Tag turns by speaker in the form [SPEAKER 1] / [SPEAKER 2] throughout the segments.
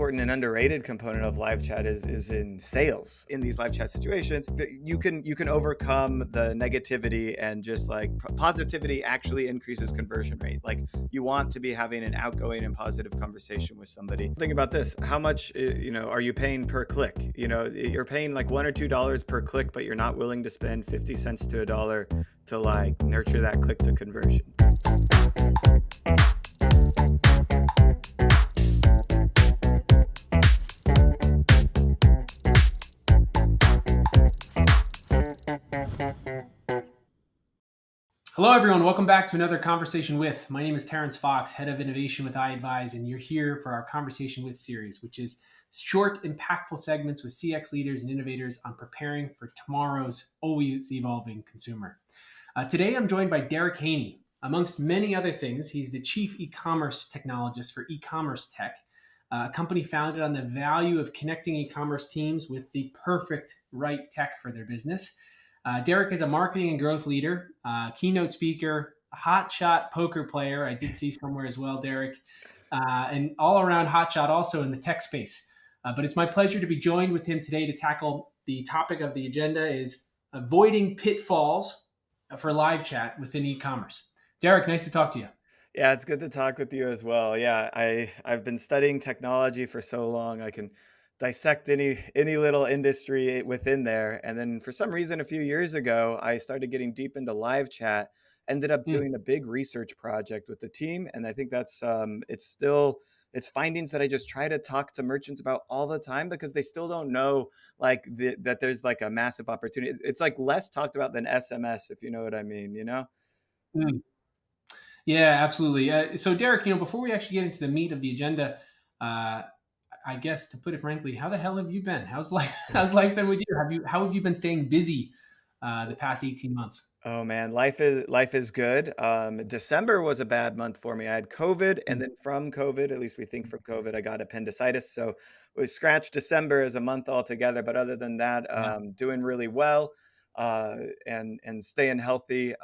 [SPEAKER 1] important and underrated component of live chat is in sales. In these live chat situations, you can overcome the negativity, and just like positivity actually increases conversion rate. Like, you want to be having an outgoing and positive conversation with somebody. Think about this: how much are you paying per click? You're paying like $1 or $2 per click, but you're not willing to spend 50 cents to $1 to like nurture that click to conversion.
[SPEAKER 2] Hello, everyone. Welcome back to another Conversation With. My name is Terrence Fox, Head of Innovation with iAdvise, and you're here for our Conversation With series, which is short, impactful segments with CX leaders and innovators on preparing for tomorrow's always evolving consumer. Today, I'm joined by Derric Haynie. Amongst many other things, he's the Chief Ecommerce Technologist for Ecommerce Tech, a company founded on the value of connecting e-commerce teams with the perfect right tech for their business. Derric is a marketing and growth leader, keynote speaker, a hotshot poker player. I did see somewhere as well, Derric, and all-around hotshot also in the tech space. But it's my pleasure to be joined with him today to tackle the topic of the agenda is avoiding pitfalls for live chat within e-commerce. Derric, nice to talk to you.
[SPEAKER 1] Yeah, it's good to talk with you as well. Yeah, I've been studying technology for so long. I can dissect any little industry within there. And then for some reason, a few years ago, I started getting deep into live chat. Ended up
[SPEAKER 2] Hmm.
[SPEAKER 1] doing a big research project with the team, and I think that's it's findings that I just try to talk to merchants about all the time, because they still don't know like that there's like a massive opportunity. It's like less talked about than SMS, if you know what I mean.
[SPEAKER 2] Hmm. Yeah, absolutely. So, Derric, before we actually get into the meat of the agenda, uh, I guess to put it frankly, how the hell have you been? How's life? How's life been with you? How have you been staying busy the past 18 months?
[SPEAKER 1] Oh man, life is good. December was a bad month for me. I had COVID, and
[SPEAKER 2] Mm.
[SPEAKER 1] then from COVID, at least we think from COVID, I got appendicitis. So we scratched December as a month altogether. But other than that,
[SPEAKER 2] Yeah.
[SPEAKER 1] doing really well, and staying healthy.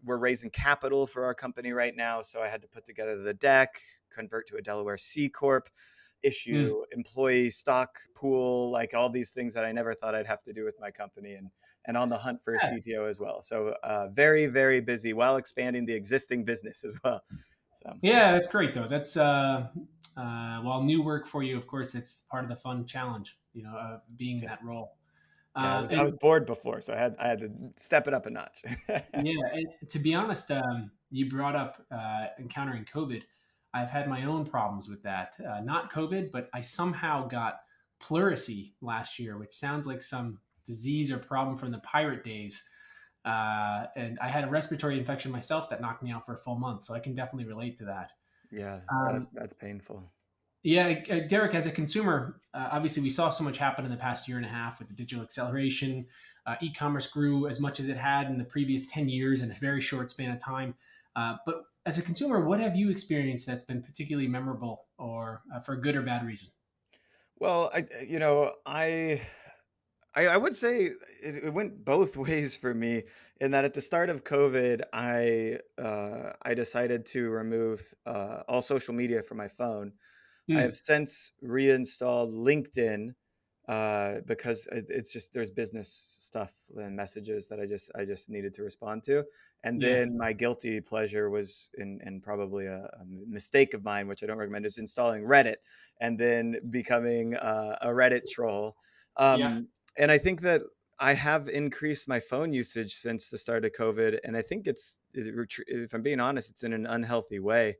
[SPEAKER 1] We're raising capital for our company right now, so I had to put together the deck, convert to a Delaware C corp,
[SPEAKER 2] Mm.
[SPEAKER 1] issue employee stock pool, like all these things that I never thought I'd have to do with my company, and on the hunt for a
[SPEAKER 2] Yeah.
[SPEAKER 1] CTO as well. So very, very busy while expanding the existing business as well. So
[SPEAKER 2] Yeah, that's great though. That's while new work for you, of course, it's part of the fun challenge, being in
[SPEAKER 1] yeah,
[SPEAKER 2] that role.
[SPEAKER 1] yeah, I was
[SPEAKER 2] And
[SPEAKER 1] bored before, so I had to step it up a notch.
[SPEAKER 2] yeah, and to be honest, you brought up encountering COVID. I've had my own problems with that. Not COVID, but I somehow got pleurisy last year, which sounds like some disease or problem from the pirate days. And I had a respiratory infection myself that knocked me out for a full month. So I can definitely relate to that.
[SPEAKER 1] Yeah,
[SPEAKER 2] Um,
[SPEAKER 1] that's painful.
[SPEAKER 2] yeah, Derric, as a consumer, obviously we saw so much happen in the past year and a half with the digital acceleration. E-commerce grew as much as it had in the previous 10 years in a very short span of time. But as a consumer, what have you experienced that's been particularly memorable or for a good or bad reason?
[SPEAKER 1] Well, I would say it went both ways for me, in that at the start of COVID, I decided to remove all social media from my phone. I have
[SPEAKER 2] Hmm.
[SPEAKER 1] since reinstalled LinkedIn, because it's just there's business stuff and messages that I just needed to respond to. And
[SPEAKER 2] Yeah.
[SPEAKER 1] then my guilty pleasure was, and probably a mistake of mine, which I don't recommend, is installing Reddit and then becoming a Reddit troll.
[SPEAKER 2] Yeah.
[SPEAKER 1] And I think that I have increased my phone usage since the start of COVID, and I think if I'm being honest, it's in an unhealthy way.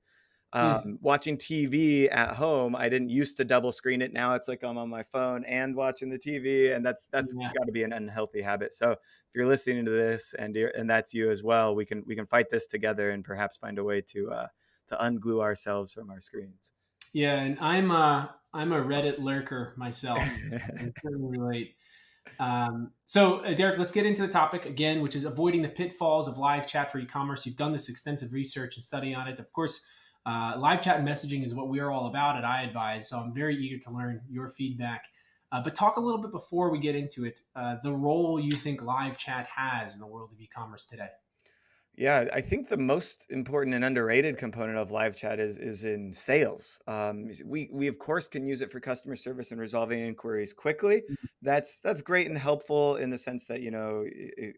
[SPEAKER 2] Hmm.
[SPEAKER 1] Watching TV at home, I didn't used to double screen it. Now it's like I'm on my phone and watching the TV, and that's
[SPEAKER 2] Yeah.
[SPEAKER 1] got to be an unhealthy habit. So if you're listening to this and that's you as well, we can fight this together and perhaps find a way to unglue ourselves from our screens.
[SPEAKER 2] Yeah. And I'm a Reddit lurker myself, so I can certainly relate. So, Derric, let's get into the topic again, which is avoiding the pitfalls of live chat for e-commerce. You've done this extensive research and study on it. Of course, live chat and messaging is what we are all about at iAdvise. So I'm very eager to learn your feedback. But talk a little bit before we get into it, the role you think live chat has in the world of e-commerce today.
[SPEAKER 1] Yeah, I think the most important and underrated component of live chat is in sales. We of course can use it for customer service and resolving inquiries quickly.
[SPEAKER 2] Mhm.
[SPEAKER 1] That's great and helpful in the sense that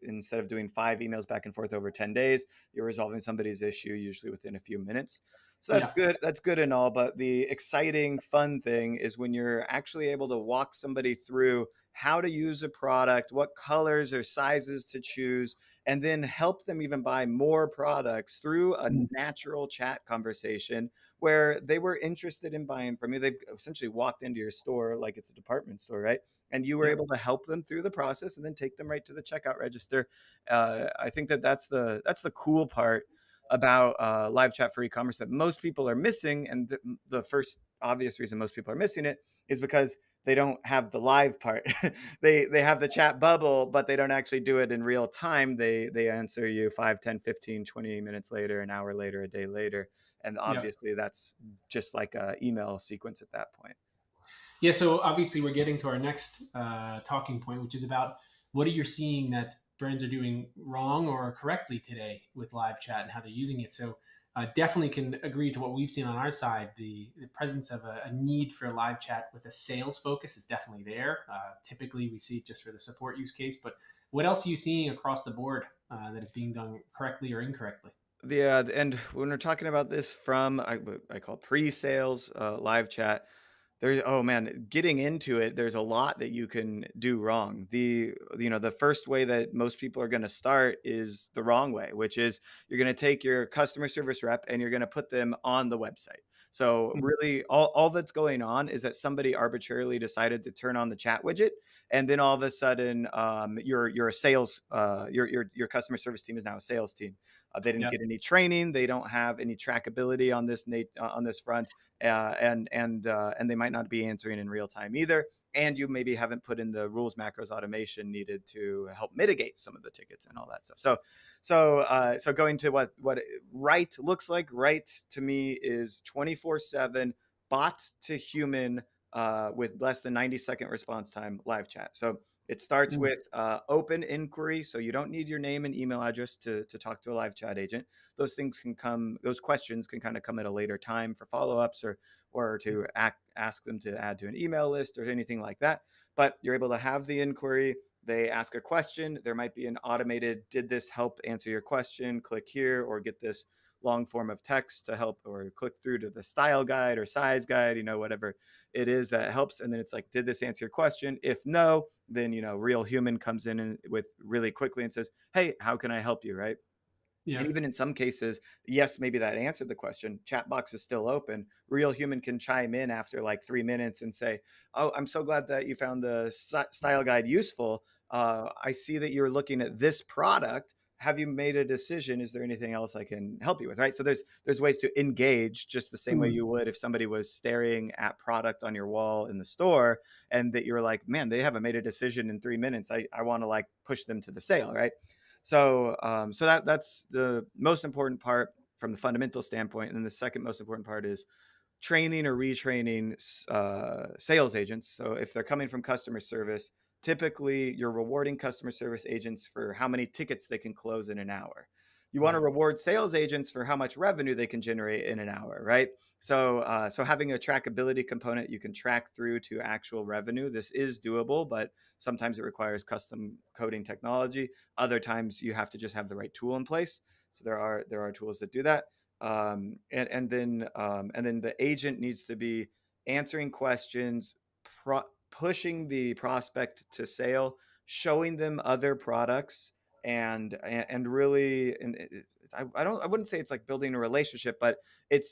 [SPEAKER 1] instead of doing 5 emails back and forth over 10 days, you're resolving somebody's issue usually within a few minutes. So that's
[SPEAKER 2] Yeah.
[SPEAKER 1] good. That's good and all. But the exciting, fun thing is when you're actually able to walk somebody through how to use a product, what colors or sizes to choose, and then help them even buy more products through a
[SPEAKER 2] Mm.
[SPEAKER 1] natural chat conversation where they were interested in buying from you. They've essentially walked into your store like it's a department store, right? And you were
[SPEAKER 2] Yep.
[SPEAKER 1] able to help them through the process and then take them right to the checkout register. I think that that's the cool part about live chat for e-commerce that most people are missing, and the first obvious reason most people are missing it is because they don't have the live part. They have the chat bubble, but they don't actually do it in real time. They answer you 5, 10, 15, 20 minutes later, an hour later, a day later. And
[SPEAKER 2] Yep.
[SPEAKER 1] obviously that's just like a email sequence at that point.
[SPEAKER 2] Yeah, so obviously we're getting to our next talking point, which is about what are you seeing that brands are doing wrong or correctly today with live chat and how they're using it. So definitely can agree to what we've seen on our side. The presence of a need for live chat with a sales focus is definitely there. Typically, we see it just for the support use case. But what else are you seeing across the board that is being done correctly or incorrectly?
[SPEAKER 1] And when we're talking about this from what I call pre-sales live chat, there's oh man, getting into it, there's a lot that you can do wrong. The first way that most people are going to start is the wrong way, which is you're going to take your customer service rep and you're going to put them on the website. So
[SPEAKER 2] Mhm.
[SPEAKER 1] really all that's going on is that somebody arbitrarily decided to turn on the chat widget, and then all of a sudden you're a sales your customer service team is now a sales team. They didn't
[SPEAKER 2] Yeah.
[SPEAKER 1] get any training, they don't have any trackability on this front, and they might not be answering in real time either. And you maybe haven't put in the rules macros automation needed to help mitigate some of the tickets and all that stuff. So going to what right looks like. Right to me is 24/7 bot to human with less than 90-second response time live chat. So it starts
[SPEAKER 2] Mm.
[SPEAKER 1] with open inquiry. So you don't need your name and email address to talk to a live chat agent. Those questions can kind of come at a later time for follow-ups or to ask them to add to an email list or anything like that. But you're able to have the inquiry. They ask a question. There might be an automated, did this help answer your question? Click here or get this long form of text to help, or click through to the style guide or size guide, whatever it is that helps. And then it's like, did this answer your question? If no, then, real human comes in and with really quickly and says, hey, how can I help you? Right.
[SPEAKER 2] Yeah.
[SPEAKER 1] And even in some cases, yes, maybe that answered the question. Chat box is still open. Real human can chime in after like 3 minutes and say, "Oh, I'm so glad that you found the style guide useful. I see that you're looking at this product. Have you made a decision? Is there anything else I can help you with?" Right. So there's ways to engage just the same way
[SPEAKER 2] Mm.
[SPEAKER 1] you would if somebody was staring at product on your wall in the store and that you were like, "Man, they haven't made a decision in 3 minutes. I want to like push them to the sale." Right. So that's the most important part from the fundamental standpoint, and then the second most important part is training or retraining sales agents. So if they're coming from customer service, typically you're rewarding customer service agents for how many tickets they can close in an hour. You want to
[SPEAKER 2] Right.
[SPEAKER 1] reward sales agents for how much revenue they can generate in an hour, right? So having a trackability component, you can track through to actual revenue. This is doable, but sometimes it requires custom coding technology. Other times you have to just have the right tool in place. So there are tools that do that. And then the agent needs to be answering questions, pushing the prospect to sale, showing them other products, and really, I wouldn't say it's like building a relationship, but it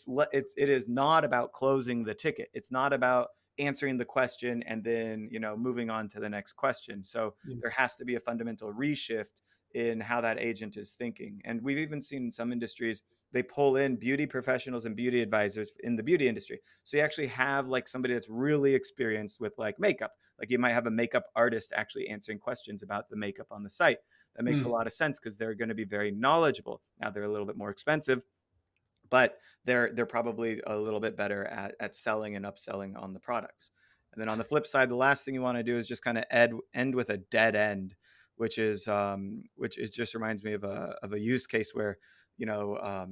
[SPEAKER 1] is not about closing the ticket. It's not about answering the question and then moving on to the next question. So
[SPEAKER 2] Yeah.
[SPEAKER 1] there has to be a fundamental reshift in how that agent is thinking. And we've even seen in some industries they pull in beauty professionals and beauty advisors in the beauty industry. So you actually have like somebody that's really experienced with like makeup. Like you might have a makeup artist actually answering questions about the makeup on the site. That makes a
[SPEAKER 2] Mm.
[SPEAKER 1] lot of sense because they're going to be very knowledgeable. Now they're a little bit more expensive, but they're probably a little bit better at selling and upselling on the products. And then on the flip side, the last thing you want to do is just kind of end with a dead end which is just reminds me of a use case where, you know,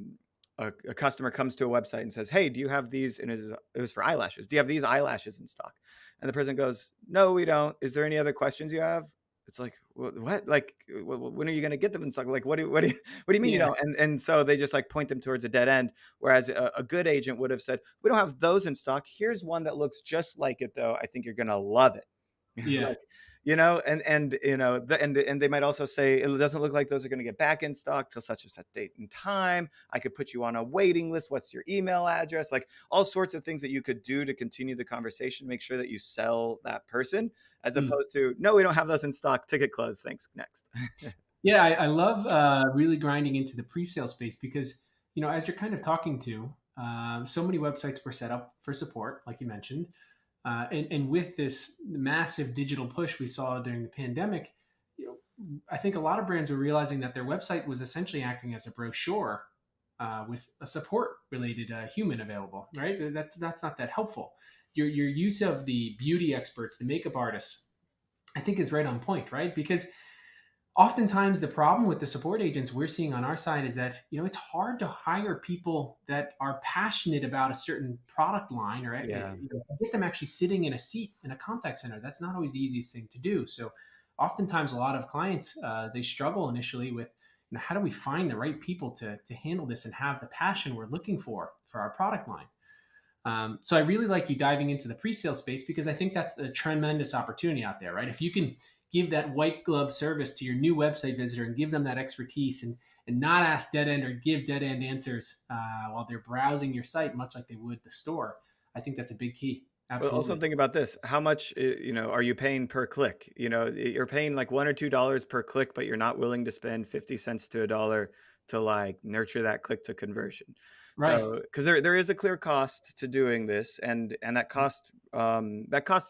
[SPEAKER 1] a customer comes to a website and says, "Hey, do you have these?" And it was for eyelashes. "Do you have these eyelashes in stock?" And the person goes, "No, we don't. Is there any other questions you have?" It's like, what? Like, when are you going to get them in stock? Like, what do you mean you
[SPEAKER 2] Yeah.
[SPEAKER 1] don't? And so they just like point them towards a dead end. Whereas a good agent would have said, "We don't have those in stock. Here's one that looks just like it, though. I think you're going to love it."
[SPEAKER 2] Yeah.
[SPEAKER 1] Like, and and they might also say, "It doesn't look like those are going to get back in stock till such and such date and time. I could put you on a waiting list. What's your email address?" Like all sorts of things that you could do to continue the conversation, make sure that you sell that person, as
[SPEAKER 2] Mm.
[SPEAKER 1] opposed to, "No, we don't have those in stock. Ticket closed. Thanks. Next."
[SPEAKER 2] Yeah, I love really grinding into the pre-sale space because, as you're kind of talking to, so many websites were set up for support, like you mentioned, and with this massive digital push we saw during the pandemic, I think a lot of brands were realizing that their website was essentially acting as a brochure with a support-related human available. Right? That's not that helpful. Your use of the beauty experts, the makeup artists, I think is right on point, right? Because oftentimes the problem with the support agents we're seeing on our side is that it's hard to hire people that are passionate about a certain product line, or
[SPEAKER 1] Yeah.
[SPEAKER 2] get them actually sitting in a seat in a contact center. That's not always the easiest thing to do. So oftentimes a lot of clients, they struggle initially with, how do we find the right people to handle this and have the passion we're looking for our product line. So I really like you diving into the pre-sale space because I think that's a tremendous opportunity out there, right? If you can give that white glove service to your new website visitor and give them that expertise, and not ask dead end or give dead end answers while they're browsing your site, much like they would the store, I think that's a big key.
[SPEAKER 1] Well, also
[SPEAKER 2] Absolutely.
[SPEAKER 1] think about this. How much, are you paying per click? You're paying like $1 or $2 per click, but you're not willing to spend 50 cents to a dollar to like nurture that click to conversion.
[SPEAKER 2] Right.
[SPEAKER 1] So, because there is a clear cost to doing this, and that cost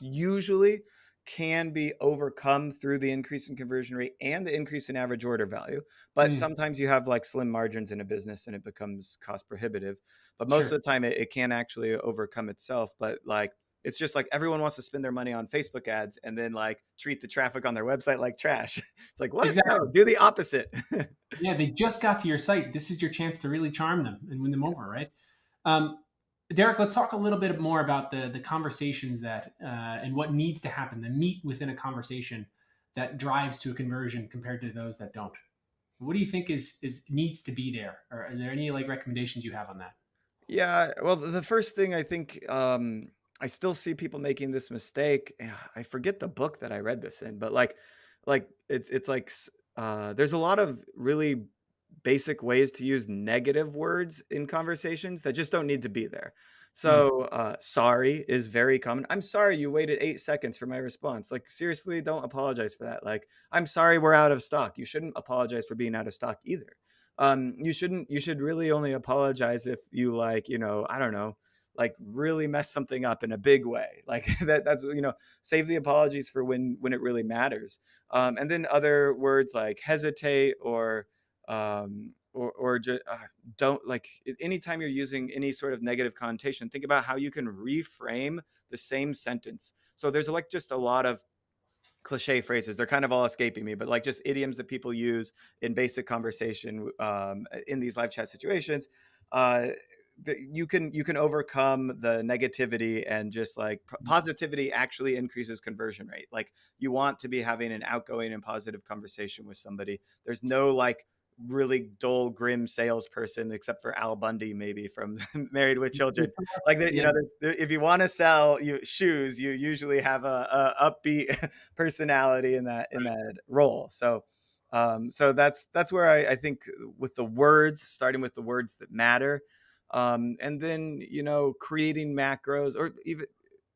[SPEAKER 1] usually can be overcome through the increase in conversion rate and the increase in average order value. But
[SPEAKER 2] Mm,
[SPEAKER 1] sometimes you have like slim margins in a business and it becomes cost prohibitive. But most
[SPEAKER 2] sure.
[SPEAKER 1] of the time it can actually overcome itself. But like, it's just like everyone wants to spend their money on Facebook ads and then like treat the traffic on their website like trash. It's like, what? No,
[SPEAKER 2] Exactly.
[SPEAKER 1] do the opposite.
[SPEAKER 2] Yeah, they just got to your site. This is your chance to really charm them and win them over, right? Um, Derric, let's talk a little bit more about the conversations that and what needs to happen, the meat within a conversation that drives to a conversion compared to those that don't. What do you think is needs to be there, or are there any like recommendations you have on that?
[SPEAKER 1] Yeah, well, the first thing I think, I still see people making this mistake. I forget the book that I read this in, but like it's like there's a lot of really basic ways to use negative words in conversations that just don't need to be there.
[SPEAKER 2] Mm,
[SPEAKER 1] So, sorry is very common. "I'm sorry you waited 8 seconds for my response." Like, seriously, don't apologize for that. Like, "I'm sorry we're out of stock." You shouldn't apologize for being out of stock either. You should really only apologize if you like, I don't know, like really mess something up in a big way. Like that's, save the apologies for when it really matters. And then other words like hesitate or just don't like anytime you're using any sort of negative connotation, think about how you can reframe the same sentence. So there's like just a lot of cliche phrases. They're kind of all escaping me, but like just idioms that people use in basic conversation in these live chat situations. Uh, you can overcome the negativity, and just like positivity actually increases conversion rate. Like, you want to be having an outgoing and positive conversation with somebody. There's no like really dull grim salesperson, except for Al Bundy maybe from Married with Children. Like,
[SPEAKER 2] yeah.
[SPEAKER 1] if you want to sell you shoes, you usually have a upbeat personality in that role. So that's where I think, with the words, starting with the words that matter, and then creating macros, or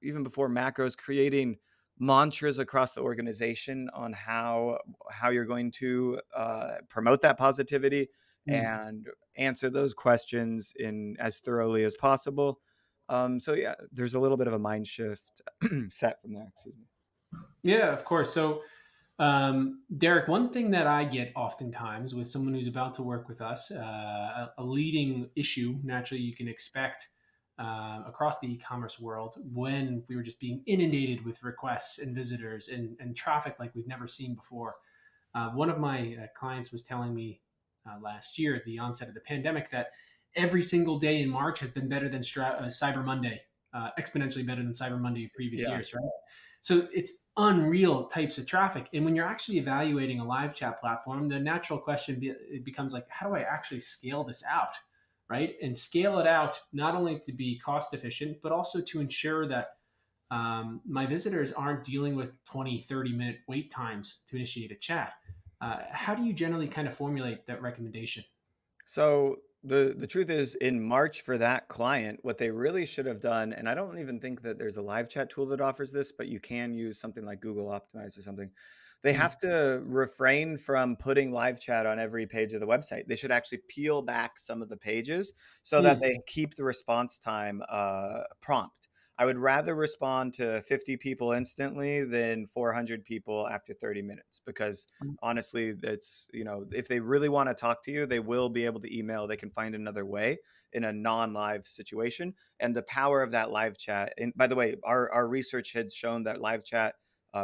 [SPEAKER 1] even before macros, creating mantras across the organization on how you're going to promote that positivity
[SPEAKER 2] Mm.
[SPEAKER 1] and answer those questions in as thoroughly as possible. So yeah, there's a little bit of a mind shift set from there. Excuse me.
[SPEAKER 2] Yeah, of course. So, Derric, one thing that I get oftentimes with someone who's about to work with us, a leading issue, naturally, you can expect across the e-commerce world when we were just being inundated with requests and visitors and traffic like we've never seen before. One of my clients was telling me last year at the onset of the pandemic that every single day in March has been better than Cyber Monday, exponentially better than Cyber Monday of previous
[SPEAKER 1] Yeah.
[SPEAKER 2] years, right? So it's unreal types of traffic. And when you're actually evaluating a live chat platform, the natural question it becomes like, how do I actually scale this out? Right. And scale it out not only to be cost efficient, but also to ensure that my visitors aren't dealing with 20, 30-minute wait times to initiate a chat. How do you generally kind of formulate that recommendation?
[SPEAKER 1] So the truth is, in March for that client, what they really should have done, and I don't even think that there's a live chat tool that offers this, but you can use something like Google Optimize or something. They
[SPEAKER 2] Mm,
[SPEAKER 1] have to refrain from putting live chat on every page of the website. They should actually peel back some of the pages so that
[SPEAKER 2] mm,
[SPEAKER 1] they keep the response time prompt. I would rather respond to 50 people instantly than 400 people after 30 minutes because honestly, that's, if they really want to talk to you, they will be able to email. They can find another way in a non-live situation. And the power of that live chat, and by the way, our research had shown that live chat,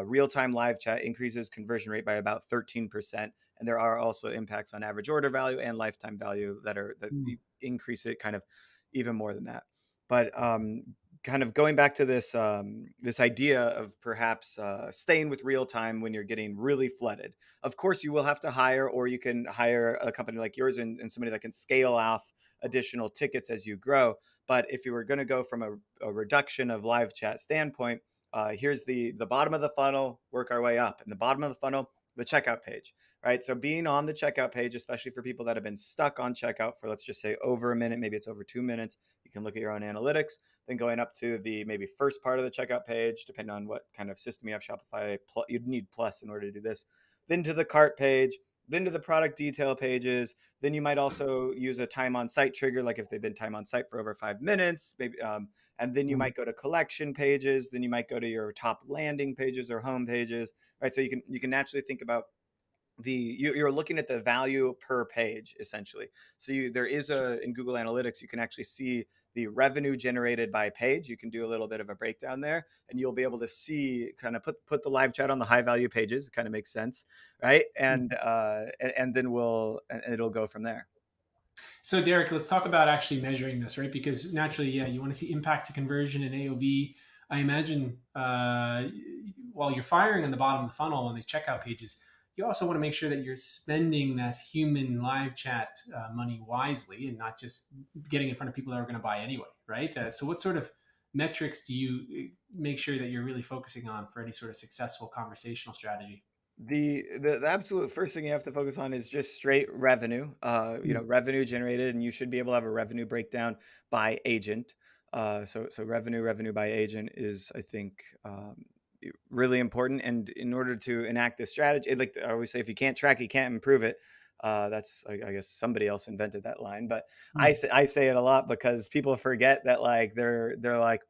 [SPEAKER 1] real-time live chat, increases conversion rate by about 13%. And there are also impacts on average order value and lifetime value that
[SPEAKER 2] mm,
[SPEAKER 1] increase it kind of even more than that. But kind of going back to this idea of perhaps staying with real time when you're getting really flooded. Of course, you will have to hire, or you can hire a company like yours and somebody that can scale off additional tickets as you grow. But if you were going to go from a reduction of live chat standpoint, here's the bottom of the funnel, work our way up, and the bottom of the funnel, the checkout page, right? So being on the checkout page, especially for people that have been stuck on checkout for, let's just say, over a minute, maybe it's over 2 minutes, you can look at your own analytics. Then going up to the maybe first part of the checkout page, depending on what kind of system you have, Shopify, you'd need Plus in order to do this. Then to the cart page, then to the product detail pages. Then you might also use a time on site trigger, like if they've been time on site for over 5 minutes, maybe. And then you
[SPEAKER 2] mm,
[SPEAKER 1] might go to collection pages. Then you might go to your top landing pages or home pages, right? So you can naturally think about you're looking at the value per page essentially. So there is a in Google Analytics you can actually see the revenue generated by page. You can do a little bit of a breakdown there, and you'll be able to see kind of put the live chat on the high value pages. It kind of makes sense, right?
[SPEAKER 2] mm.
[SPEAKER 1] And then and it'll go from there.
[SPEAKER 2] So, Derric, let's talk about actually measuring this, right? Because naturally, yeah, you want to see impact to conversion and AOV. I imagine while you're firing on the bottom of the funnel on these checkout pages, you also want to make sure that you're spending that human live chat money wisely and not just getting in front of people that are going to buy anyway, right? So, what sort of metrics do you make sure that you're really focusing on for any sort of successful conversational strategy?
[SPEAKER 1] The absolute first thing you have to focus on is just straight revenue,
[SPEAKER 2] Mm,
[SPEAKER 1] revenue generated, and you should be able to have a revenue breakdown by agent. So revenue by agent is, I think, really important. And in order to enact this strategy, like I always say, if you can't track, you can't improve it. That's I guess somebody else invented that line, but
[SPEAKER 2] mm,
[SPEAKER 1] I say it a lot because people forget that like they're like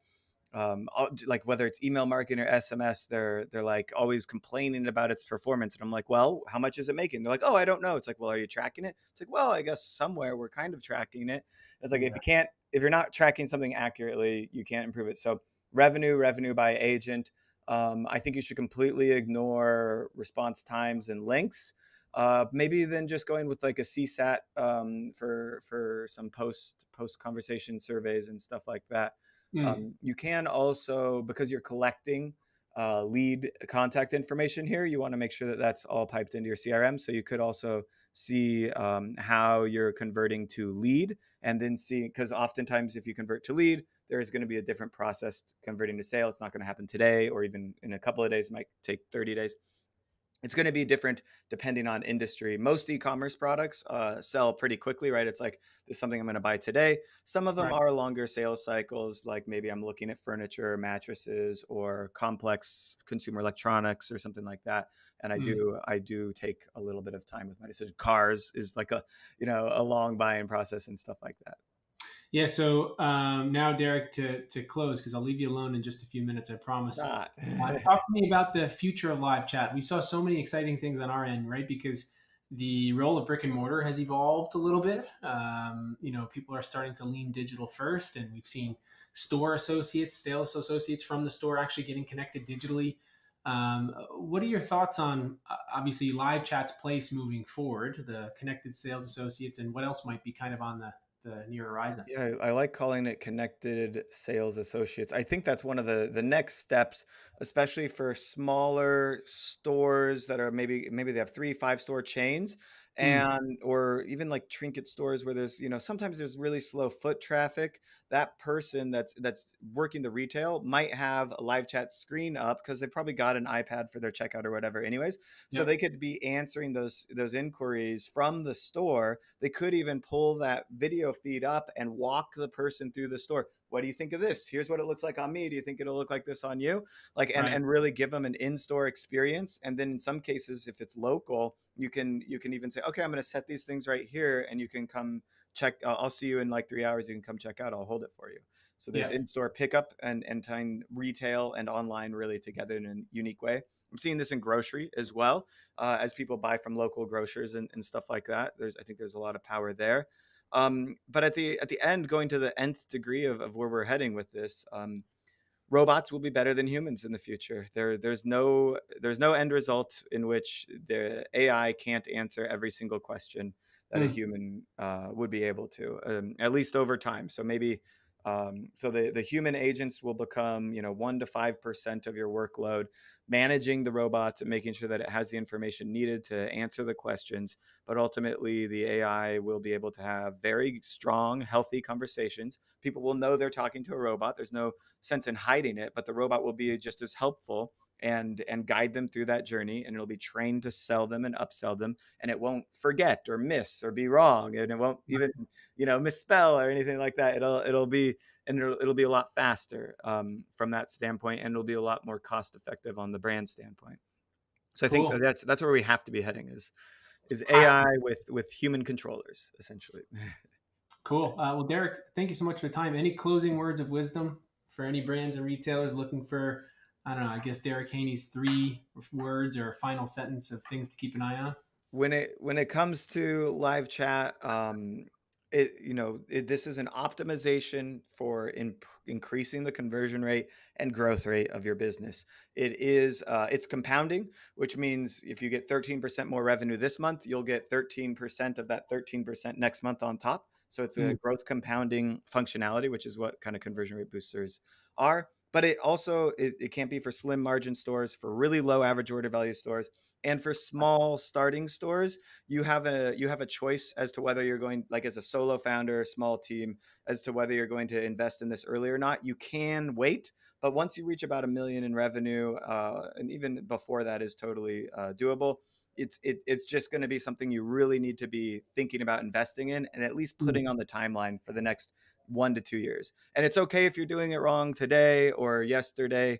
[SPEAKER 1] like whether it's email marketing or SMS, they're like always complaining about its performance, and I'm like, well, how much is it making? They're like, oh, I don't know. It's like, well, are you tracking it? It's like, well, I guess somewhere we're kind of tracking it. It's like
[SPEAKER 2] yeah.
[SPEAKER 1] if you're not tracking something accurately, you can't improve it. So revenue by agent. I think you should completely ignore response times and links. Maybe then just going with like a CSAT for some post conversation surveys and stuff like that.
[SPEAKER 2] Mm,
[SPEAKER 1] You can also, because you're collecting lead contact information here, you want to make sure that that's all piped into your CRM. So you could also see how you're converting to lead, and then see, because oftentimes if you convert to lead, there's going to be a different process converting to sale. It's not going to happen today, or even in a couple of days. It might take 30 days. It's going to be different depending on industry. Most e-commerce products sell pretty quickly, right? It's like, this is something I'm going to buy today. Some of them
[SPEAKER 2] right.
[SPEAKER 1] are longer sales cycles, like maybe I'm looking at furniture, mattresses, or complex consumer electronics or something like that. And
[SPEAKER 2] Mm.
[SPEAKER 1] I do take a little bit of time with my decision. Cars is like a long buying process and stuff like that.
[SPEAKER 2] Yeah. So now, Derric, to close, because I'll leave you alone in just a few minutes, I promise.
[SPEAKER 1] Not.
[SPEAKER 2] Talk to me about the future of live chat. We saw so many exciting things on our end, right? Because the role of brick and mortar has evolved a little bit. People are starting to lean digital first, and we've seen store associates, sales associates from the store actually getting connected digitally. What are your thoughts on obviously live chat's place moving forward, the connected sales associates, and what else might be kind of on the near horizon?
[SPEAKER 1] Yeah, I like calling it connected sales associates. I think that's one of the next steps, especially for smaller stores that are maybe they have 3, 5 store chains,
[SPEAKER 2] Mm,
[SPEAKER 1] and or even like trinket stores where there's, sometimes there's really slow foot traffic. That person that's working the retail might have a live chat screen up because they probably got an iPad for their checkout or whatever anyways. So
[SPEAKER 2] yep.
[SPEAKER 1] they could be answering those inquiries from the store. They could even pull that video feed up and walk the person through the store. What do you think of this? Here's what it looks like on me. Do you think it'll look like this on you? Like, and
[SPEAKER 2] Right.
[SPEAKER 1] and really give them an in-store experience. And then in some cases, if it's local, you can even say, okay, I'm going to set these things right here, and you can come check. I'll see you in like 3 hours. You can come check out. I'll hold it for you. So there's
[SPEAKER 2] Yep.
[SPEAKER 1] in-store pickup and tying retail and online really together in a unique way. I'm seeing this in grocery as well, as people buy from local grocers and stuff like that. I think there's a lot of power there. But at the end, going to the nth degree of where we're heading with this, robots will be better than humans in the future. There's no end result in which the AI can't answer every single question that a
[SPEAKER 2] Mm,
[SPEAKER 1] human would be able to, at least over time. So maybe so the human agents will become 1 to 5% of your workload, managing the robots and making sure that it has the information needed to answer the questions. But ultimately, the AI will be able to have very strong, healthy conversations. People will know they're talking to a robot. There's no sense in hiding it, but the robot will be just as helpful and guide them through that journey, and it'll be trained to sell them and upsell them, and it won't forget or miss or be wrong, and it won't even misspell or anything like that. It'll be a lot faster from that standpoint, and it'll be a lot more cost effective on the brand standpoint. So I think
[SPEAKER 2] cool.
[SPEAKER 1] that's where we have to be heading is
[SPEAKER 2] Hi.
[SPEAKER 1] AI with human controllers essentially.
[SPEAKER 2] Cool. Well, Derric, thank you so much for the time. Any closing words of wisdom for any brands and retailers looking for, I don't know, I guess Derric Haynie's 3 words or final sentence of things to keep an eye on?
[SPEAKER 1] When it comes to live chat, this is an optimization for increasing the conversion rate and growth rate of your business. It's compounding, which means if you get 13% more revenue this month, you'll get 13% of that 13% next month on top. So it's a
[SPEAKER 2] Mm,
[SPEAKER 1] growth compounding functionality, which is what kind of conversion rate boosters are. But it can't be for slim margin stores, for really low average order value stores, and for small starting stores. You have a choice as to whether you're going, like, as a solo founder, small team, as to whether you're going to invest in this early or not. You can wait, but once you reach about 1 million in revenue, and even before that is totally doable. It's just going to be something you really need to be thinking about investing in, and at least
[SPEAKER 2] mm,
[SPEAKER 1] putting on the timeline for the next 1 to 2 years. And it's okay if you're doing it wrong today or yesterday,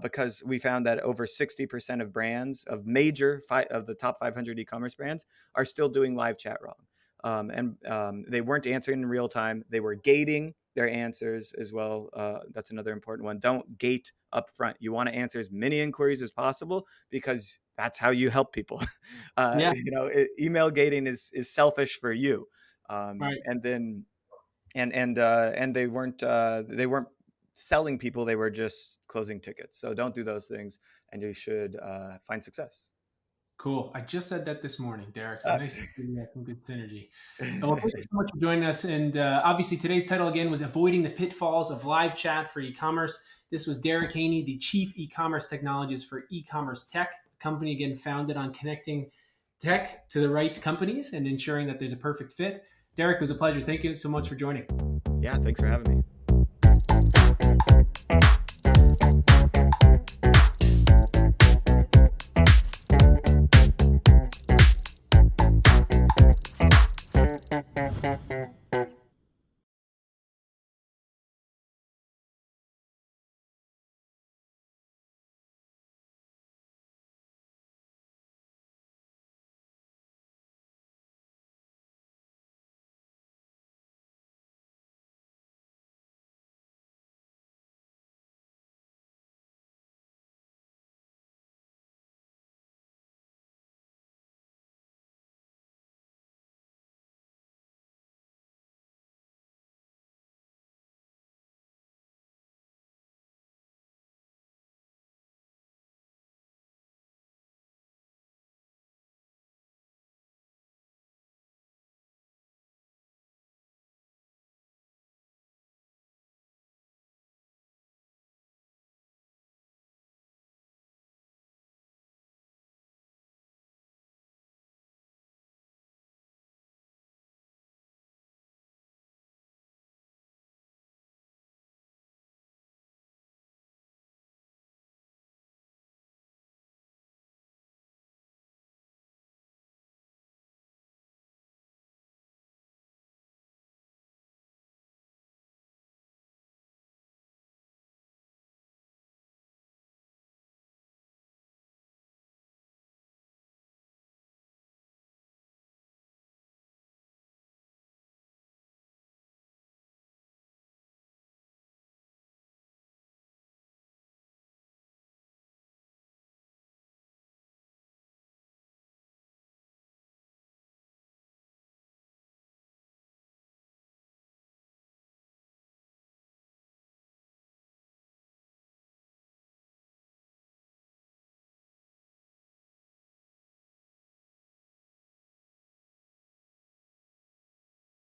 [SPEAKER 1] because we found that over 60% of brands of the top 500 e-commerce brands are still doing live chat wrong. And they weren't answering in real time. They were gating their answers as well. That's another important one. Don't gate up front. You want to answer as many inquiries as possible because that's how you help people.
[SPEAKER 2] yeah.
[SPEAKER 1] Email gating is selfish for you.
[SPEAKER 2] Right.
[SPEAKER 1] And then and they weren't selling people, they were just closing tickets. So don't do those things, and you should find success.
[SPEAKER 2] Cool. I just said that this morning, Derric. So
[SPEAKER 1] Uh,
[SPEAKER 2] nice to see some good synergy. Well, thank you so much for joining us. And obviously, today's title again was Avoiding the Pitfalls of Live Chat for E-commerce. This was Derric Haynie, the Chief E-commerce Technologist for Ecommerce Tech, a company again founded on connecting tech to the right companies and ensuring that there's a perfect fit. Derric, it was a pleasure. Thank you so much for joining.
[SPEAKER 1] yeah, thanks for having me.